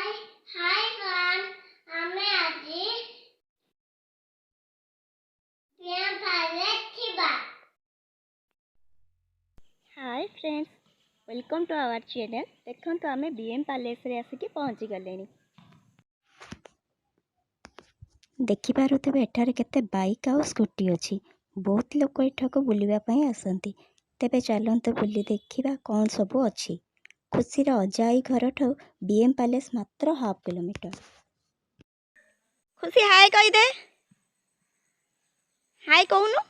हाय hi friend ଆମେ ଆଜି BM palace ଥିବା। Hi friends, welcome to our channel. देखो आम बीएम पैलेस रे आसिक पहुँची गले। देखिपे एठारे केते बाइक आ स्कूटी अच्छी। बहुत लोग एठाक बुलवाई आसती। तेबे चलते बुली देखा कौन सब अच्छी। खुशीर अजाई घर ठू बीएम पैलेस मात्र हाफ किलोमीटर। खुशी हाय कही दे। हाय कहूनु।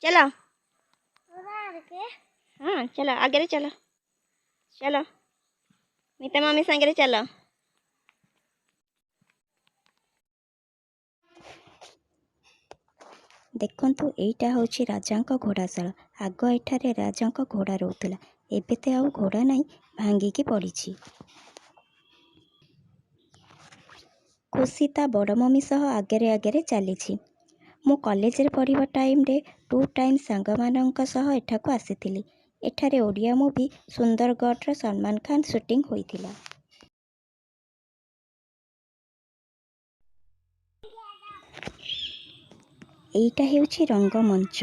चलो हाँ चलो आगे चलो। चलो मीता मम्मी सांगे चलो। देखंतु एटा होची राजांक घोड़ाशाला। आग एठारे राजांक घोड़ा रोथुला। एबे ते आउ घोड़ा नहीं, भांगिकी पड़ीछि। खुशी ता बड़ मम्मी सह आगे आगे चली। मु कॉलेज रे पढ़िबा टाइम रे 2 टाइम सांग मानक सह एठाको आसीथिली। एठारे ओडिया मूवी सुंदरगढ़ रे सलमान खान शूटिंग होइथिला। एइटा हेउछि रंगमंच।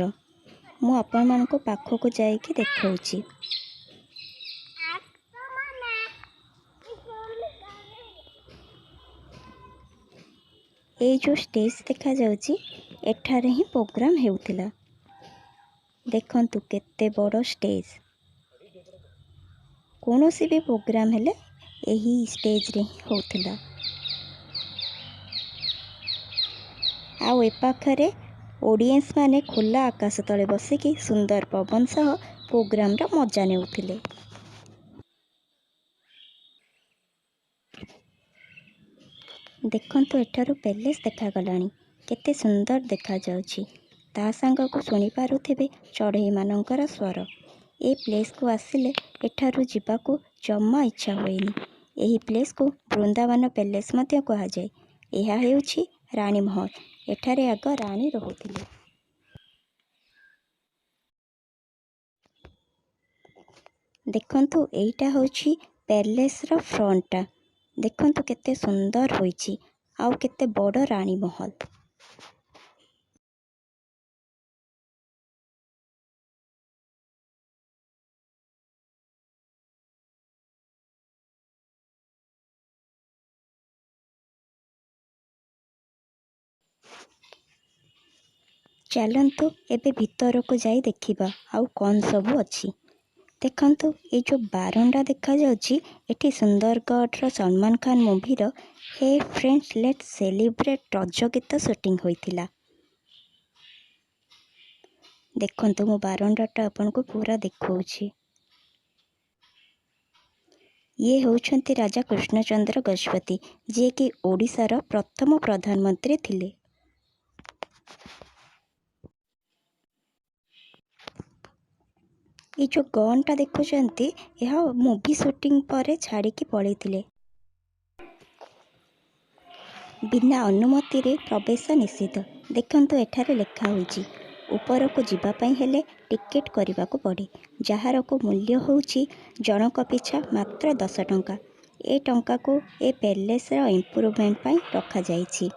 मु आपण मानको पाखको जाइकी देखौछि। ए जो स्टेज देखा जाउछि एठारे ही प्रोग्राम हेउथिला। देखंतु केते बड़ स्टेज। कोनोसी भी प्रोग्राम हेले एही स्टेज रे होउथिला। आउ ए पाखरे ऑडियंस माने खुला आकाश तले बसिकी सुंदर पवन सह प्रोग्राम रा मजा नेउथिले। देखंतु एठारु पैलेस देखा गलानी। केते सुंदर देखा जाउछि। ता संग को सुनी पारुथिबे चढ़ई मानकर स्वर। ए प्लेस को आसिले एठारु जिबाकू जम्मा इच्छा होइनी। एही प्लेस को वृंदावन पैलेस मध्य कहा जाए। एहा हेउछि रानी महल। एठारे आग रानी रहुथिले। देखंतु एइटा होछि पैलेस रो फ्रंटटा। देखंतु केते सुंदर होइछि आउ केते बड़ रानी महल। चलंतु एबे भीतर को जाई देखिबा आउ कौन सब अच्छी। देखंतु ये जो बारंडा देखा जाउछि एठी सुंदरगढ़ रो सलमान खान मूवी रो hey friends let's celebrate Raja गीत शूटिंग होइथिला। देखंतु मो बारंडाटा आपन को पूरा देखौछि। ये होउछंती राजा कृष्णचंद्र गजपति, जे कि ओडिशार प्रथम प्रधानमंत्री थिले। ये जो गनटा देखुचंती यह मूवी शूटिंग परे छाड़ी की पड़े। बिना अनुमति रे प्रवेश निषिद्ध। देखंतु एठारे लेखा होइछि ऊपर को जीवा पई हेले टिकेट करबा को पड़े, जहार को मूल्य होउछि जनक पिछा मात्र 10 टंका। ए टंका को ए पैलेस रो इम्प्रूवमेंट पई रखा जाइछि।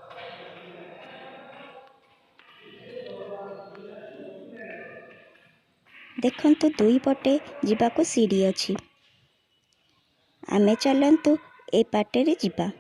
देखंतु दुई पटे जीवा को सीढ़ी अछि। आमे चलंतु ए पाटे रे जीवा।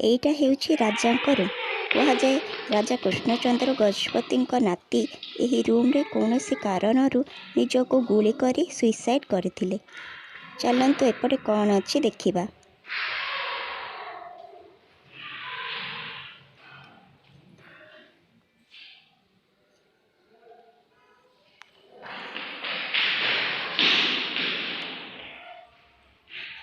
एइटा हेउछि राजांक रूम। कहा जाए राजा कृष्णचंद्र गजपति नाती एही रूम रे कौनसी कारणरू निज को गुली करी सुइसाइड करथिले। चलंतु एपटे कौन अच्छी देखिबा।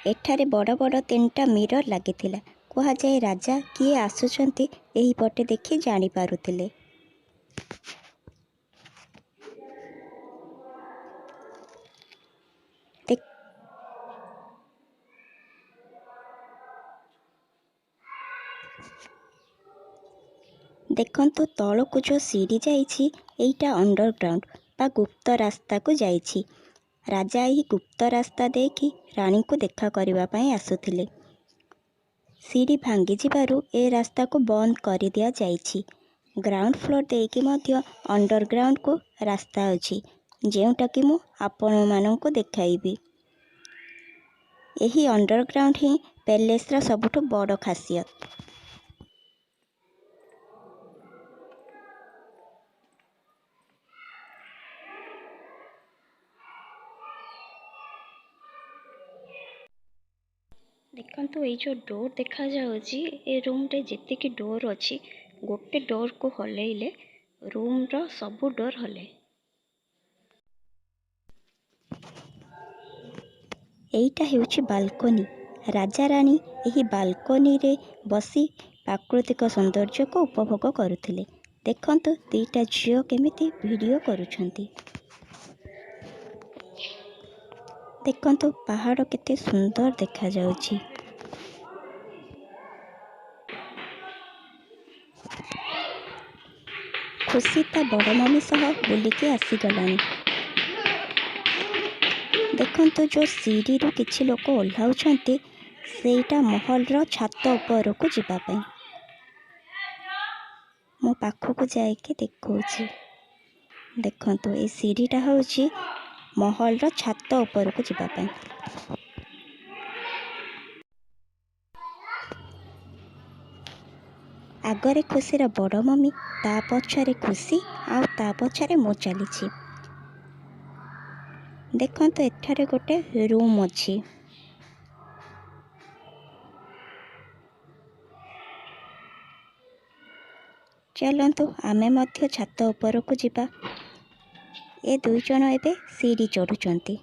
एठारे बड़ बड़ 3टा मिरर लागिथिला। कहा जाए राजा किए आसुचंती एही पटे देखि जानी पारुथिले। ଦେଖନ୍ତୁ ତଳକୁ ଯେଉଁ ସିଡ଼ି ଯାଇଛି ଏଇଟା ଅଣ୍ଡରଗ୍ରାଉଣ୍ଡ ବା ଗୁପ୍ତ ରାସ୍ତାକୁ ଯାଇଛି। ରାଜା ଏହି ଗୁପ୍ତ ରାସ୍ତା ଦେଇକି ରାଣୀଙ୍କୁ ଦେଖା କରିବା ପାଇଁ ଆସୁଥିଲେ। ସିଡ଼ି ଭାଙ୍ଗିଯିବାରୁ ଏ ରାସ୍ତାକୁ ବନ୍ଦ କରିଦିଆଯାଇଛି। ଗ୍ରାଉଣ୍ଡ ଫ୍ଲୋର ଦେଇକି ମଧ୍ୟ ଅଣ୍ଡରଗ୍ରାଉଣ୍ଡକୁ ରାସ୍ତା ଅଛି, ଯେଉଁଟାକି ମୁଁ ଆପଣମାନଙ୍କୁ ଦେଖାଇବି। ଏହି ଅଣ୍ଡରଗ୍ରାଉଣ୍ଡ ହିଁ ପ୍ୟାଲେସର ସବୁଠୁ ବଡ଼ ଖାସିୟତ। ଦେଖନ୍ତୁ ଏଇ ଯେଉଁ ଡୋର୍ ଦେଖାଯାଉଛି, ଏ ରୁମ୍ରେ ଯେତିକି ଡୋର୍ ଅଛି ଗୋଟେ ଡୋର୍କୁ ହଲେଇଲେ ରୁମ୍ର ସବୁ ଡୋର୍ ହଲେ। ଏଇଟା ହେଉଛି ବାଲକୋନି। ରାଜାରାଣୀ ଏହି ବାଲକୋନିରେ ବସି ପ୍ରାକୃତିକ ସୌନ୍ଦର୍ଯ୍ୟକୁ ଉପଭୋଗ କରୁଥିଲେ। ଦେଖନ୍ତୁ ଦୁଇଟା ଝିଅ କେମିତି ଭିଡ଼ିଓ କରୁଛନ୍ତି। ଦେଖନ୍ତୁ ପାହାଡ଼ କେତେ ସୁନ୍ଦର ଦେଖାଯାଉଛି। ଖୁସି ତା ବଡ଼ ମମି ସହ ବୁଲିକି ଆସିଗଲାଣି। ଦେଖନ୍ତୁ ଯେଉଁ ସିଡ଼ିରୁ କିଛି ଲୋକ ଓହ୍ଲାଉଛନ୍ତି, ସେଇଟା ମହଲର ଛାତ ଉପରକୁ ଯିବା ପାଇଁ। ମୁଁ ପାଖକୁ ଯାଇକି ଦେଖାଉଛି। ଦେଖନ୍ତୁ এই ସିଡ଼ିଟା ହେଉଛି ମହଲର ଛାତ ଉପରକୁ ଯିବା ପାଇଁ। ଆଗରେ ଖୁସିର ବଡ଼ ମମି, ତା ପଛରେ ଖୁସି ଆଉ ତା ପଛରେ ମୁଁ ଚାଲିଛି। ଦେଖନ୍ତୁ ଏଠାରେ ଗୋଟେ ରୁମ୍ ଅଛି। ଚାଲନ୍ତୁ ଆମେ ମଧ୍ୟ ଛାତ ଉପରକୁ ଯିବା। ଏ ଦୁଇ ଜଣ ଏବେ ସିଡ଼ି ଚଢ଼ୁଛନ୍ତି।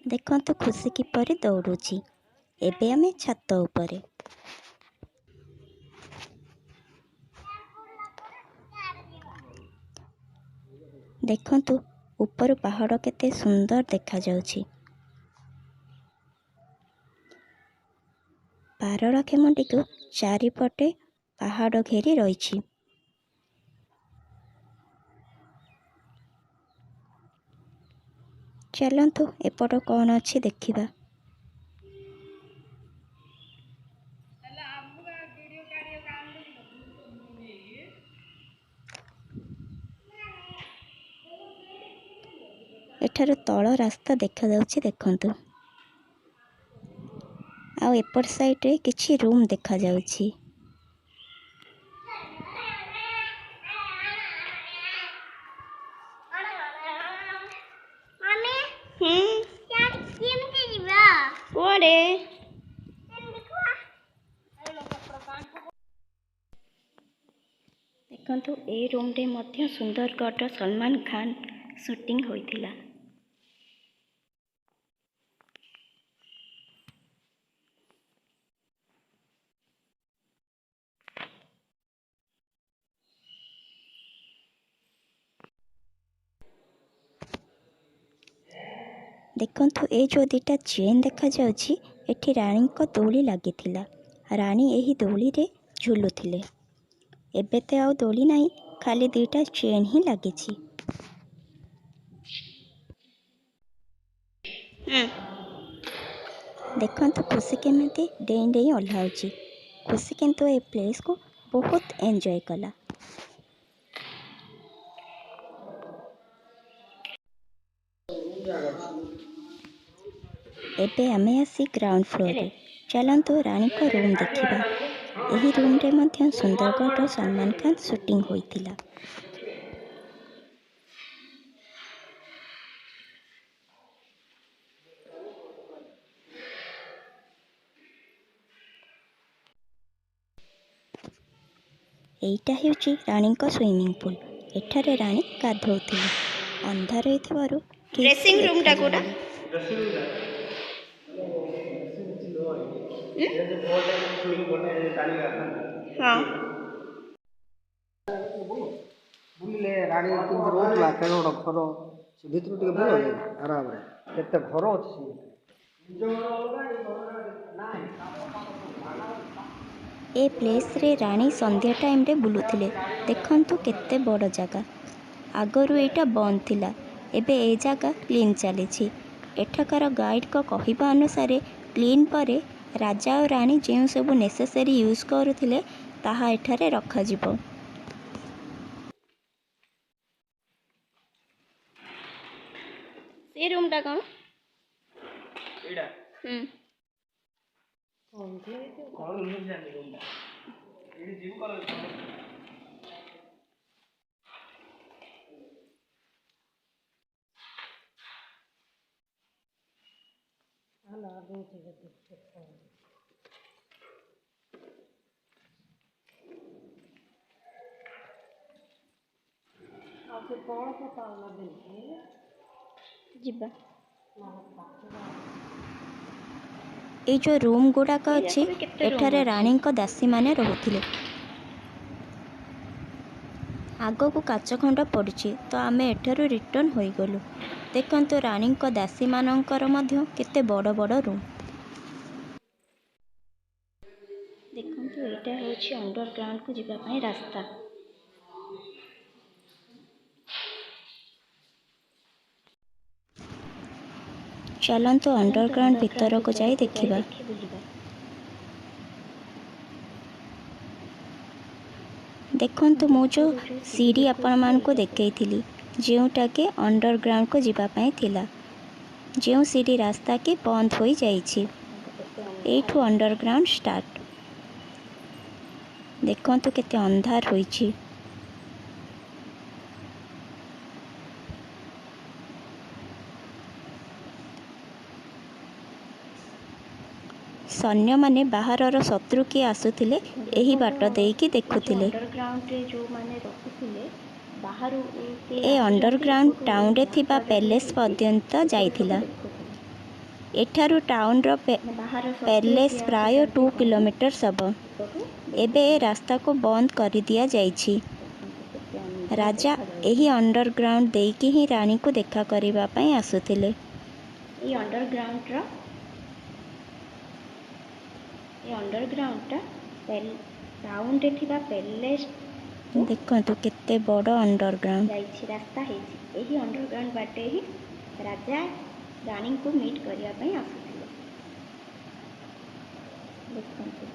ଦେଖନ୍ତୁ ଖୁସି କିପରି ଦୌଡ଼ୁଛି। ଏବେ ଆମେ ଛାତ ଉପରେ। ଦେଖନ୍ତୁ ଉପରୁ ପାହାଡ଼ କେତେ ସୁନ୍ଦର ଦେଖାଯାଉଛି। ପାରଳାଖେମୁଣ୍ଡିକୁ ଚାରିପଟେ ପାହାଡ଼ ଘେରି ରହିଛି। ଚାଲନ୍ତୁ ଏପଟ କ'ଣ ଅଛି ଦେଖିବା। ଏଠାରୁ ତଳ ରାସ୍ତା ଦେଖାଯାଉଛି। ଦେଖନ୍ତୁ ଆଉ ଏପଟ ସାଇଡ଼ରେ କିଛି ରୁମ୍ ଦେଖାଯାଉଛି। ମମି କେମିତି ଯିବା? କୁଆଡ଼େ? ଦେଖନ୍ତୁ ଏଇ ରୁମ୍ରେ ମଧ୍ୟ ସୁନ୍ଦରଗଡ଼ର ସଲମାନ ଖାନ ସୁଟିଂ ହୋଇଥିଲା। ଦେଖନ୍ତୁ ଏ ଯେଉଁ ଦୁଇଟା ଚେନ୍ ଦେଖାଯାଉଛି, ଏଠି ରାଣୀଙ୍କ ଦୋଳି ଲାଗିଥିଲା। ରାଣୀ ଏହି ଦୋଳିରେ ଝୁଲୁଥିଲେ। ଏବେ ତ ଆଉ ଦୋଳି ନାହିଁ, ଖାଲି ଦୁଇଟା ଚେନ୍ ହିଁ ଲାଗିଛି। ଦେଖନ୍ତୁ ଖୁସି କେମିତି ଡେଇଁ ଡେଇଁ ଓହ୍ଲାଉଛି। ଖୁସି କିନ୍ତୁ ଏ ପ୍ଲେସ୍କୁ ବହୁତ ଏନ୍ଜୟ କଲା। ଏବେ ଆମେ ଆସି ଗ୍ରାଉଣ୍ଡ ଫ୍ଲୋରରେ। ଚାଲନ୍ତୁ ରାଣୀଙ୍କ ରୁମ୍ ଦେଖିବା। ଏହି ରୁମ୍ରେ ମଧ୍ୟ ସୁନ୍ଦରଗଡ଼ର ସଲମାନ ଖାନ ସୁଟିଂ ହୋଇଥିଲା। ଏଇଟା ହେଉଛି ରାଣୀଙ୍କ ସୁଇମିଂ ପୁଲ୍। ଏଠାରେ ରାଣୀ ଗାଧୋଉଥିଲେ। ଅନ୍ଧାର ହୋଇଥିବାରୁ ଡ୍ରେସିଂ ରୁମ୍ଟା କୋଉଟା? ହଁ ବୁଲିଲେ ରାଣୀ କେମିତି ରହୁଥିଲା କେଡ଼େ ବଡ଼ ଘର ସେ ଭିତରୁ ଟିକେ ବୁଲ ଆରାମରେ କେତେ ଘର ଅଛି ସେ ए प्लेस रे रानी संध्या टाइम रे बुलुथिले। देखंतु केते बड़ जगह। आगरू एटा बंद थिला, एबे ए जगह क्लीन चली। एठाकार गाइड को कहिबा अनुसार क्लीन परे राजा और रानी जो सब नेसेसरी यूज करुथिले ताहा एठारे रखाजिबो। से रूम टा कौन एडा हम्म कौन रूम जानी रूम एडी जिम कर हां रूम ठीक है आपसे कौन सा पावना दिन जिबा ए जो रूम गुड़ाक अच्छी ये केते रूम एठारे अछि? रानी को दासी माने रहुथिले। आग को काच खंड पड़ी तो आमे एठारू रिटर्न हो गलु। देखंतु रानी को दासी मानकर मध्य केते बड़ बड़ रूम। देखंतु एटा होछि अंडरग्राउंड को जिबा पई रास्ता। चलंतु अंडरग्राउंड भीतर को जाई देखिबा। देखंतु मु जो सीढ़ी आपण मान को देखैथिली जेउटा के अंडरग्राउंड को जिबा पई थिला। जेउ सीढ़ी रास्ता के बंद होई जाइछि। एठू अंडरग्राउंड स्टार्ट। देखंतु केते अंधार होइछि। सैन्य माने बाहरर शत्रु किए आसुथिले एही बाट देकी देखुथिले। ए अंडरग्राउंड टाउन रे थिबा पैलेस पर्यंत जाइथिला। एठारू टाउन रो पैलेस प्राय 2 किलोमीटर सब। एबे ए रास्ता को बंद कर दिया जाइछि। राजा एही अंडरग्राउंड देकी ही रानी को देखा करिबा पई आसुथिले। ये अंडरग्राउंड टाउन रे थिबा पैलेस देखंतु केते बड़ अंडरग्राउंड। जाइछि रास्ता हेछि। एही अंडरग्राउंड बाटे ही राजा रानी को मीट करिया पई आसुथिले। देखंतु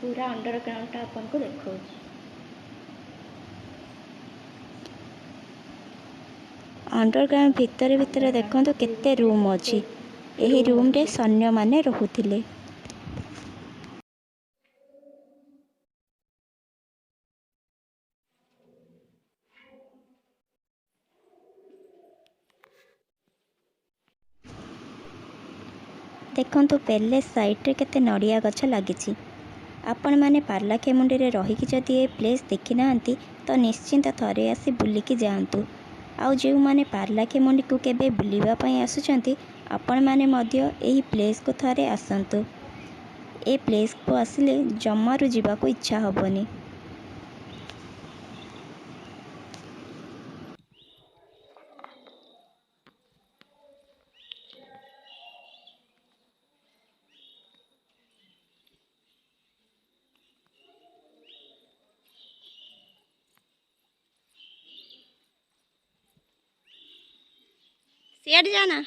पूरा अंडरग्राउंड टा अपन को देखौछि। अंडरग्राउंड भितर भितर देखंतु केते रूम अछि। एही रूम रे सैन्य माने रहुथिले। देखंतु पैलेस साइड रे केते नड़िया गछ लागिछि। आपण माने पार्लाखेमुंडी रे रहिकी जदि ए प्लेस देखि नाहंती तो निश्चिंत थरे आसी बुलिकी जाआंतु। आउ जे माने पार्लाखेमुंडी को केबे बुलिबा पई आसुचंती आपण माने मध्य एही प्लेस को थरे आसंतु। ए प्लेस को आसिले जम्मारू जीवा को इच्छा हबनी। सियाड़ जाना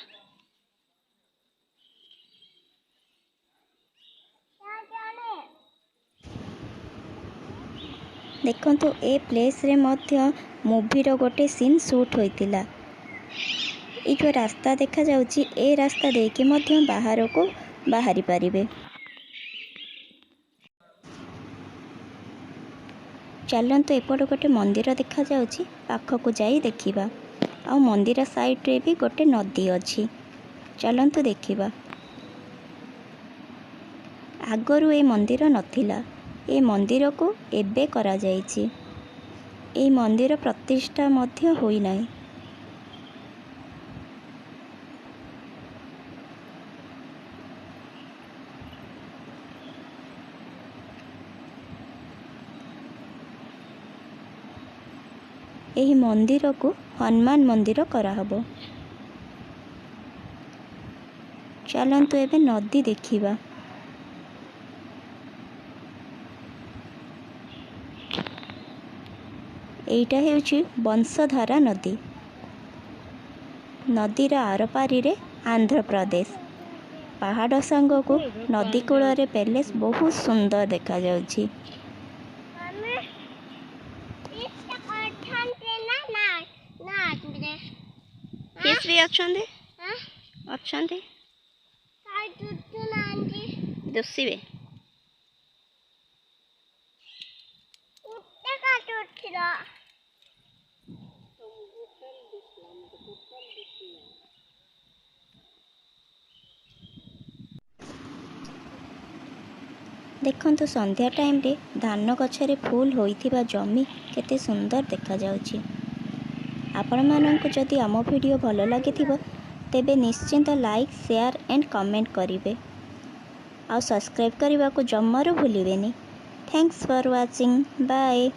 देखंतु ए प्लेस रे मध्य मूवी रो गोटे सीन शूट होइतिला। ए जो रास्ता देखा जाउची ए रास्ता देके मध्य बाहर को बाहरी पारिबे। चलंतु एपट गोटे मंदिर देखा जाउची पाखकु जाई देखिबा। आ मंदिर साइड रे भी गोटे नदी अछि। चलंतु देखिबा। आगरू ए मंदिर नथिला। ए मंदिर को एबे करा जाइछि। ए मंदिर प्रतिष्ठा मध्य होई नाही। एही मंदिर को हनुमान मंदिर करा हबो। ଚାଲନ୍ତୁ ଏବେ ନଦୀ ଦେଖିବା। ଏଇଟା ହେଉଛି ବଂଶଧାରା ନଦୀ। ନଦୀର ଆରପାରିରେ ଆନ୍ଧ୍ରପ୍ରଦେଶ। ପାହାଡ଼ ସାଙ୍ଗକୁ ନଦୀ କୂଳରେ ପ୍ୟାଲେସ୍ ବହୁତ ସୁନ୍ଦର ଦେଖାଯାଉଛି। ଆମେ ଇଷ୍ଟ ଅଛନ୍ତି ନା ନା ଫିସ୍ ବି ଅଛନ୍ତି କାଇ ଦୁdu ନାନ୍ତି ଦୋଷିବେ। ଉତ୍ତେ କାଟୁଛିରା ଦେଖନ୍ତୁ ସନ୍ଧ୍ୟା ଟାଇମ୍ରେ ଧାନ ଗଛରେ ଫୁଲ ହୋଇଥିବା ଜମି କେତେ ସୁନ୍ଦର ଦେଖାଯାଉଛି। ଆପଣମାନଙ୍କୁ ଯଦି ଆମ ଭିଡ଼ିଓ ଭଲ ଲାଗିଥିବ ତେବେ ନିଶ୍ଚିନ୍ତ ଲାଇକ୍, ସେୟାର ଆଣ୍ଡ କମେଣ୍ଟ କରିବେ। ଆଉ ସବସ୍କ୍ରାଇବ୍ କରିବାକୁ ଜମାରୁ ଭୁଲିବେନି। Thanks for watching. ବାଏ।